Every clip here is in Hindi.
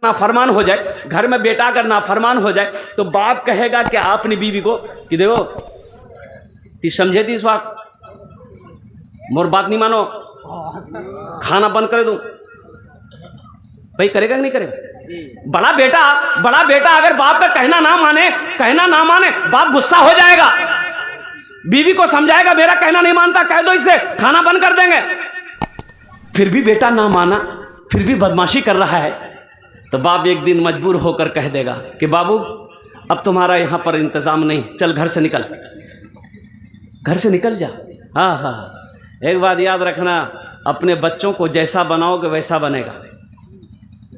नाफरमान हो जाए, घर में बेटा अगर नाफरमान हो जाए तो बाप कहेगा कि आपने बीवी को कि देखो ती समझे थी इस वक्त मोर बात नहीं मानो, खाना बंद कर दूं, भाई करेगा कि नहीं करेगा? बड़ा बेटा अगर बाप का कहना ना माने बाप गुस्सा हो जाएगा, बीवी को समझाएगा मेरा कहना नहीं मानता, कह दो इससे खाना बंद कर देंगे। फिर भी बेटा ना माना, फिर भी बदमाशी कर रहा है, तो बाप एक दिन मजबूर होकर कह देगा कि बाबू अब तुम्हारा यहाँ पर इंतज़ाम नहीं, चल घर से निकल जा। हाँ, एक बात याद रखना, अपने बच्चों को जैसा बनाओगे वैसा बनेगा,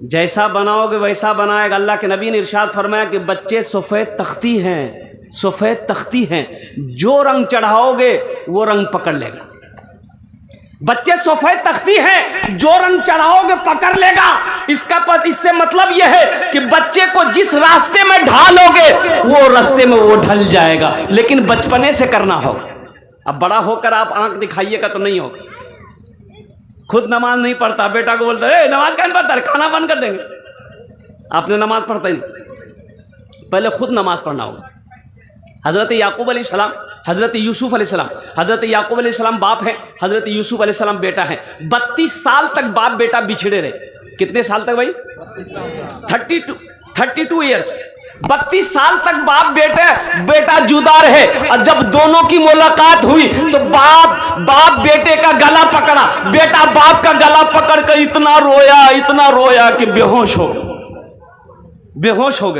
जैसा बनाओगे वैसा बनाएगा। अल्लाह के नबी ने इरशाद फरमाया कि बच्चे सफ़ेद तख्ती हैं, जो रंग चढ़ाओगे वो रंग पकड़ लेगा। बच्चे सफ़ेद तख्ती हैं, जो रंग चढ़ाओगे पकड़ लेगा। इससे मतलब यह है कि बच्चे को जिस रास्ते में ढालोगे वो रास्ते में वो ढल जाएगा, लेकिन बचपने से करना होगा। अब बड़ा होकर आप आंख दिखाइएगा तो नहीं होगा। खुद नमाज नहीं पढ़ता, बेटा को बोलता है नमाज का नहीं पढ़ता, खाना बंद कर देंगे। आपने नमाज पढ़ता ही नहीं, पहले खुद नमाज पढ़ना होगा। हज़रत याकूब अलैहिस्सलाम, हज़रत यूसुफ अलैहिस्सलाम, हज़रत याकूब अलैहिस्सलाम बाप हैं, हज़रत यूसुफ अलैहिस्सलाम बेटा हैं। 32 साल तक बाप बेटा बिछड़े रहे। कितने साल तक भाई? 32 ईयर्स। 32 साल तक बाप बेटा जुदा रहे, और जब दोनों की मुलाकात हुई तो बाप बेटे का गला पकड़ा, बेटा बाप का गला पकड़ कर इतना रोया कि बेहोश हो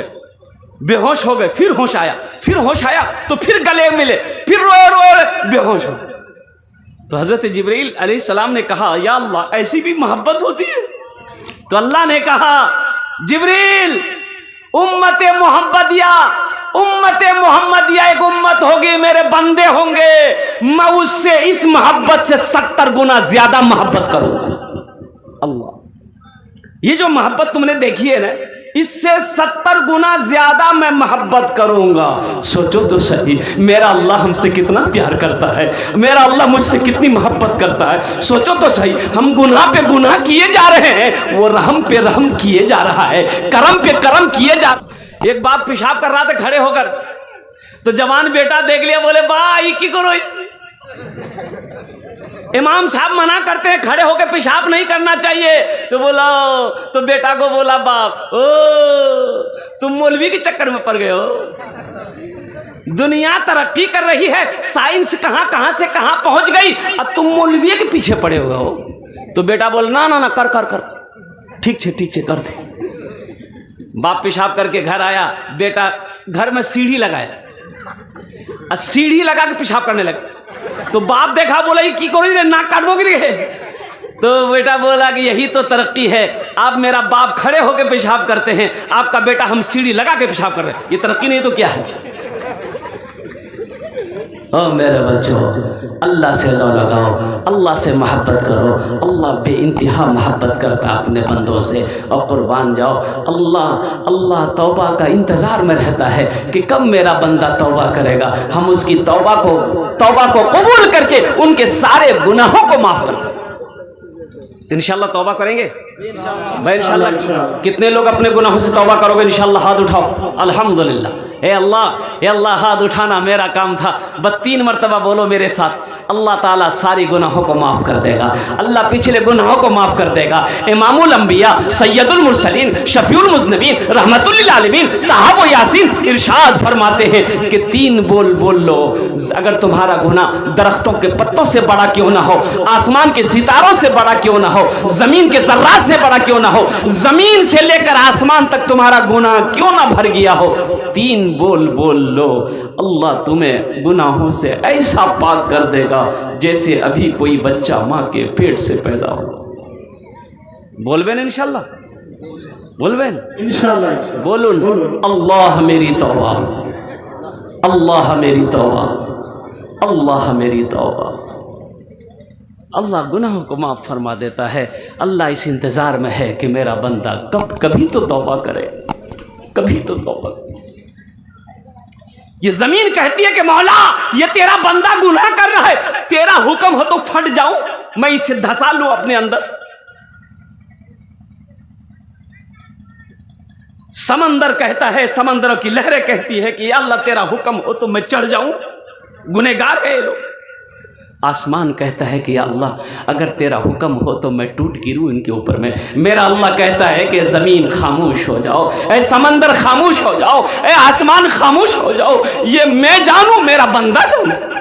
गए। फिर होश आया तो फिर गले मिले, फिर रोए बेहोश हो। तो हजरत जिब्रील अलैहिस्सलाम ने कहा या अल्लाह ऐसी भी मोहब्बत होती है? तो अल्लाह ने कहा जिब्रील उम्मत मोहम्मदिया एक उम्मत होगी, मेरे बंदे होंगे, मैं उससे इस मोहब्बत से 70 गुना ज्यादा मोहब्बत करूंगा। अल्लाह, ये जो मोहब्बत तुमने देखी है ना, इससे 70 गुना ज्यादा मैं मोहब्बत करूंगा। सोचो तो सही, मेरा अल्लाह हमसे कितना प्यार करता है, मेरा अल्लाह मुझसे कितनी मोहब्बत करता है। सोचो तो सही, हम गुनाह पे गुनाह किए जा रहे हैं, वो रहम पे रहम किए जा रहा है, करम पे करम किए जा। एक बाप पेशाब कर रहा था खड़े होकर, तो जवान बेटा देख लिया, बोले भाई की करो, इमाम साहब मना करते हैं खड़े होकर पेशाब नहीं करना चाहिए। तो बेटा को बोला बाप, ओ तुम मौलवी के चक्कर में पड़ गए हो। दुनिया तरक्की कर रही है, साइंस कहां से कहां पहुंच गई, और तुम मौलवी के पीछे पड़े हुए हो। तो बेटा बोला ना कर, ठीक छे कर दे। बाप पेशाब करके घर आया, बेटा घर में सीढ़ी लगाया, और सीढ़ी लगा के पेशाब करने लगा। तो बाप देखा, बोला ये की करो, नाक काटोगे रे। तो बेटा बोला कि यही तो तरक्की है, आप मेरा बाप खड़े होकर पेशाब करते हैं, आपका बेटा हम सीढ़ी लगा के पेशाब कर रहे हैं, ये तरक्की नहीं तो क्या है? ओ मेरे बच्चों, अल्लाह से लो लगाओ, अल्लाह से मोहब्बत करो। अल्लाह बेइंतहा मोहब्बत करता है अपने बंदों से, और कुर्बान जाओ। अल्लाह तौबा का इंतज़ार में रहता है कि कब मेरा बंदा तौबा करेगा। हम उसकी तौबा को कबूल करके उनके सारे गुनाहों को माफ़ कर दें। इंशाअल्लाह तौबा करेंगे भाई, इंशाअल्लाह। कितने लोग अपने गुनाहों से तौबा करोगे? इंशाअल्लाह हाथ उठाओ। अल्हम्दुलिल्लाह। ए अल्लाह हाथ उठाना मेरा काम था, बस 3 मरतबा बोलो मेरे साथ, अल्लाह ताला सारी गुनाहों को माफ़ कर देगा, अल्लाह पिछले गुनाहों को माफ़ कर देगा। इमामुल अंबिया, सैयदुल मुरसलीन, शफीउल मुज़नबीन, रहमतुल लिल आलमीन, ताहा व यासीन इरशाद फरमाते हैं कि 3 बोल लो, अगर तुम्हारा गुनाह दरख्तों के पत्तों से बड़ा क्यों ना हो, आसमान के सितारों से बड़ा क्यों ना हो, ज़मीन के ज़र्रात से बड़ा क्यों ना हो, ज़मीन से लेकर आसमान तक तुम्हारा गुनाह क्यों ना भर गया हो, 3 बोल लो, अल्लाह तुम्हें गुनाहों से ऐसा पाक कर देगा जैसे अभी कोई बच्चा माँ के पेट से पैदा हो। बोलबेन इंशाअल्लाह, बोलबेन इंशाअल्लाह, बोलून अल्लाह मेरी तौबा, अल्लाह मेरी तौबा, अल्लाह मेरी तौबा। अल्लाह गुनाहों को माफ़ फरमा देता है। अल्लाह इस इंतज़ार में है कि मेरा बंदा कभी तो तौबा करे, कभी तो तौबा। ये जमीन कहती है कि मौला ये तेरा बंदा गुनाह कर रहा है, तेरा हुक्म हो तो फट जाऊं, मैं इसे धसा लूं अपने अंदर। समंदर कहता है, समंदरों की लहरें कहती है कि या अल्लाह तेरा हुक्म हो तो मैं चढ़ जाऊं, गुनहगार है ये लोग। आसमान कहता है कि या अल्लाह अगर तेरा हुक्म हो तो मैं टूट गिरूं इनके ऊपर में। मेरा अल्लाह कहता है कि ज़मीन खामोश हो जाओ, ए समंदर खामोश हो जाओ, ए आसमान खामोश हो जाओ, ये मैं जानूं मेरा बंदा जानूं,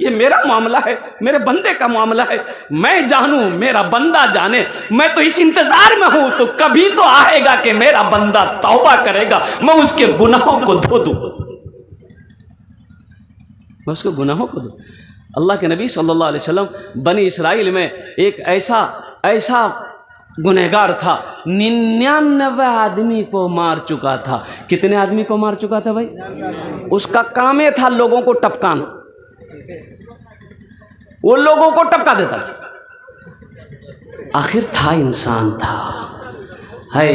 ये मेरा मामला है, मेरे बंदे का मामला है, मैं जानूं मेरा बंदा जाने। मैं तो इस इंतजार में हूं, तो कभी तो आएगा कि मेरा बंदा तौबा करेगा, मैं उसके गुनाहों को धो दूं, मैं उसके गुनाहों को दूं। अल्लाह के नबी सल्लल्लाहु अलैहि वसल्लम बनी इसराइल में एक ऐसा गुनहगार था, 99 आदमी को मार चुका था। कितने आदमी को मार चुका था भाई? उसका काम ये था लोगों को टपकाना, वो लोगों को टपका देता था। आखिर था इंसान था, है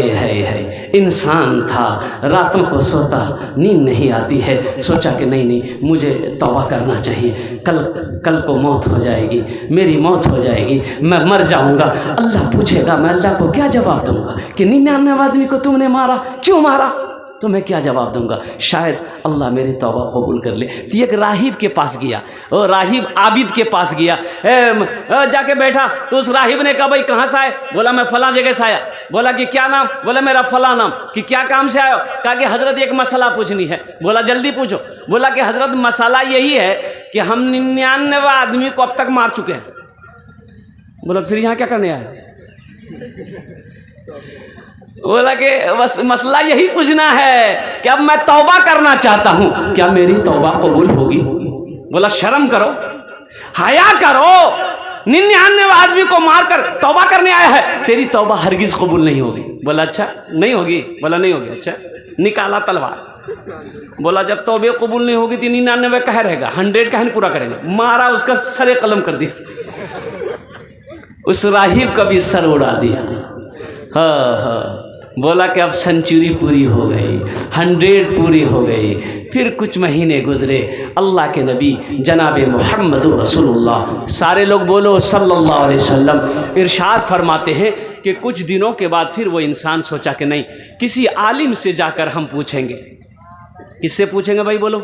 इंसान था। रातों को सोता, नींद नहीं आती है, सोचा कि नहीं मुझे तौबा करना चाहिए, कल को मौत हो जाएगी, मेरी मौत हो जाएगी, मैं मर जाऊंगा। अल्लाह पूछेगा, मैं अल्लाह को क्या जवाब दूंगा कि 99 आदमी को तुमने मारा, क्यों मारा? तो मैं क्या जवाब दूंगा? शायद अल्लाह मेरी तौबा कबूल कर ले। तो एक राहिब के पास गया, और राहिब आबिद के पास गया, जाके बैठा। तो उस राहिब ने कहा, भाई कहाँ से आए? बोला मैं फला जगह से आया। बोला कि क्या नाम? बोला मेरा फला नाम। कि क्या काम से आयो? कहा कि हजरत एक मसला पूछनी है। बोला जल्दी पूछो। बोला कि हजरत मसला यही है कि हम 99 आदमी को अब तक मार चुके हैं। बोला फिर यहाँ क्या करने आए? बोला कि बस मसला यही पूछना है कि अब मैं तौबा करना चाहता हूं, क्या मेरी तौबा कबूल होगी? बोला शर्म करो, हया करो, 99 आदमी को मारकर तौबा करने आया है, तेरी तौबा हरगिज कबूल नहीं होगी। बोला अच्छा नहीं होगी? बोला नहीं होगी। अच्छा, निकाला तलवार। बोला जब तौबे कबूल नहीं होगी तो 99 कह रहेगा, 100 कहन पूरा करेंगे। मारा, उसका सरे कलम कर दिया, उस राहिब का भी सर उड़ा दिया। हाँ, बोला कि अब सेंचुरी पूरी हो गई, 100 पूरी हो गई। फिर कुछ महीने गुजरे, अल्लाह के नबी जनाब मुहम्मद रसूलुल्लाह, सारे लोग बोलो सल्लल्लाहु अलैहि वसल्लम, इरशाद फरमाते हैं कि कुछ दिनों के बाद फिर वो इंसान सोचा कि नहीं, किसी आलिम से जाकर हम पूछेंगे। किससे पूछेंगे भाई बोलो?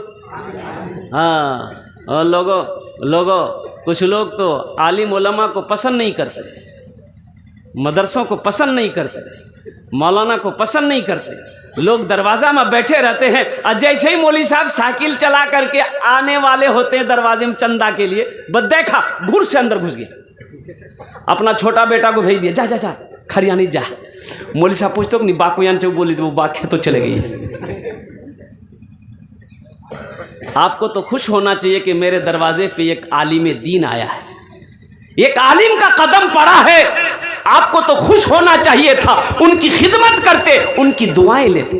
हाँ, और लोगों कुछ लोग तो आलिम उलमा को पसंद नहीं करते, मदरसों को पसंद नहीं करते, मौलाना को पसंद नहीं करते। लोग दरवाज़ा में बैठे रहते हैं, और जैसे ही मौली साहब साइकिल चला करके आने वाले होते हैं दरवाजे में चंदा के लिए, बस देखा घुर से अंदर घुस गया, अपना छोटा बेटा को भेज दिया, जा जा जा खरियानी जा। मौली साहब पूछते हो नहीं बाकुयान चौक बोली, तो वो बाकी तो चले गई। आपको तो खुश होना चाहिए कि मेरे दरवाजे पे एक आलिम दीन आया है, एक आलिम का कदम पड़ा है। आपको तो खुश होना चाहिए था, उनकी खिदमत करते, उनकी दुआएं लेते,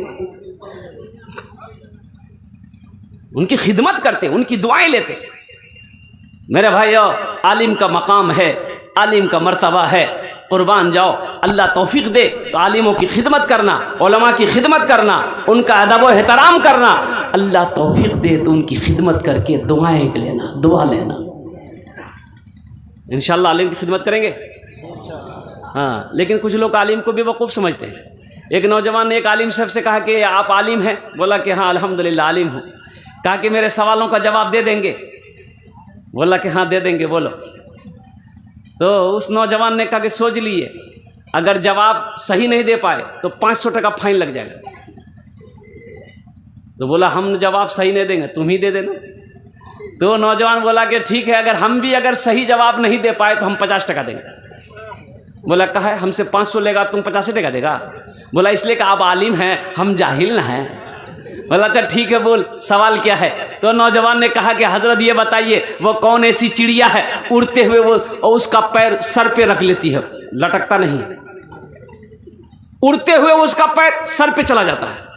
उनकी खिदमत करते, उनकी दुआएं लेते। मेरे भाइयों, आलिम का मकाम है, आलिम का मर्तबा है, कुर्बान जाओ। अल्लाह तौफीक दे तो आलिमों की खिदमत करना, उलमा की खिदमत करना, उनका अदब व एहतराम करना। अल्लाह तौफीक दे तो उनकी खिदमत करके दुआएं लेना, दुआ लेना। इंशाअल्लाह आलिम की खिदमत करेंगे। हाँ, लेकिन कुछ लोग आलिम को बेवकूफ़ समझते हैं। एक नौजवान ने एक आलिम साहब से कहा कि आप आलिम हैं? बोला कि हाँ अल्हम्दुलिल्लाह आलिम हूँ। कहा कि मेरे सवालों का जवाब दे देंगे? बोला कि हाँ दे देंगे, बोलो। तो उस नौजवान ने कहा कि सोच लिए, अगर जवाब सही नहीं दे पाए तो 500 टका फाइन लग जाएगा। तो बोला हम जवाब सही नहीं देंगे, तुम ही दे देना। तो नौजवान बोला कि ठीक है, अगर अगर सही जवाब नहीं दे पाए तो हम 50 टका देंगे। बोला कहा है हमसे 500 लेगा, तुम 50 टका देगा? बोला इसलिए कि आप आलिम हैं, हम जाहिल ना हैं। बोला अच्छा ठीक है, बोल सवाल क्या है? तो नौजवान ने कहा कि हजरत ये बताइए, वो कौन ऐसी चिड़िया है उड़ते हुए वो और उसका पैर सर पे रख लेती है, लटकता नहीं, उड़ते हुए उसका पैर सर पे चला जाता है।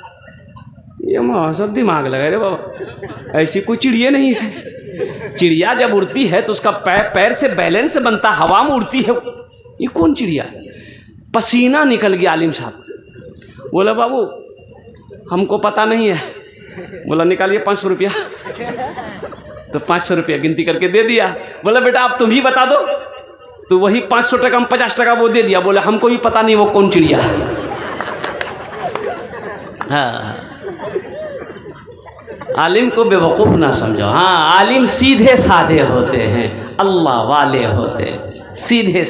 ये सब दिमाग लगा रे बाबा, ऐसी कोई चिड़िया नहीं है। चिड़िया जब उड़ती है तो उसका पैर से बैलेंस बनता, हवा में उड़ती है। ये कौन चिड़िया है? पसीना निकल गया आलिम साहब। बोला बाबू हमको पता नहीं है। बोला निकालिए 500 रुपया। तो 500 रुपया गिनती करके दे दिया। बोला बेटा आप तुम ही बता दो। तो वही 500 टका में 50 टका वो दे दिया। बोला हमको भी पता नहीं वो कौन चिड़िया है। हाँ, आलिम को बेवकूफ़ ना समझो। हाँ, आलिम सीधे साधे होते हैं, अल्लाह वाले होते हैं, सीधे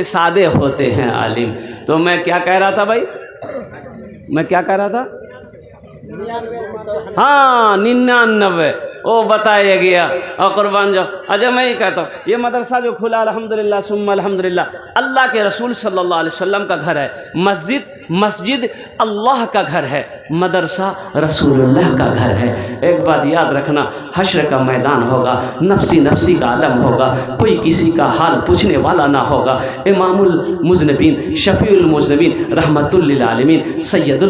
साधे होते हैं आलिम। तो मैं क्या कह रहा था भाई, मैं क्या कह रहा था? हाँ, 99 वो बताया गया। और कुर्बान जाओ, अच्छा मैं ये कहता हूँ, ये मदरसा जो खुला अल्हम्दुलिल्लाह सुम्मा अल्हम्दुलिल्लाह, अल्लाह के रसूल सल्लल्लाहु अलैहि वसल्लम का घर है। मस्जिद अल्लाह का घर है, मदरसा रसूलुल्लाह का घर है। एक बात याद रखना, हश्र का मैदान होगा, नफ्सी नफ्सी का आलम होगा, कोई किसी का हाल पूछने वाला ना होगा। इमामुल मुज़नबीन, शफ़ीउल मुज़नबीन, रहमतुल लिल आलमीन, सैयदुल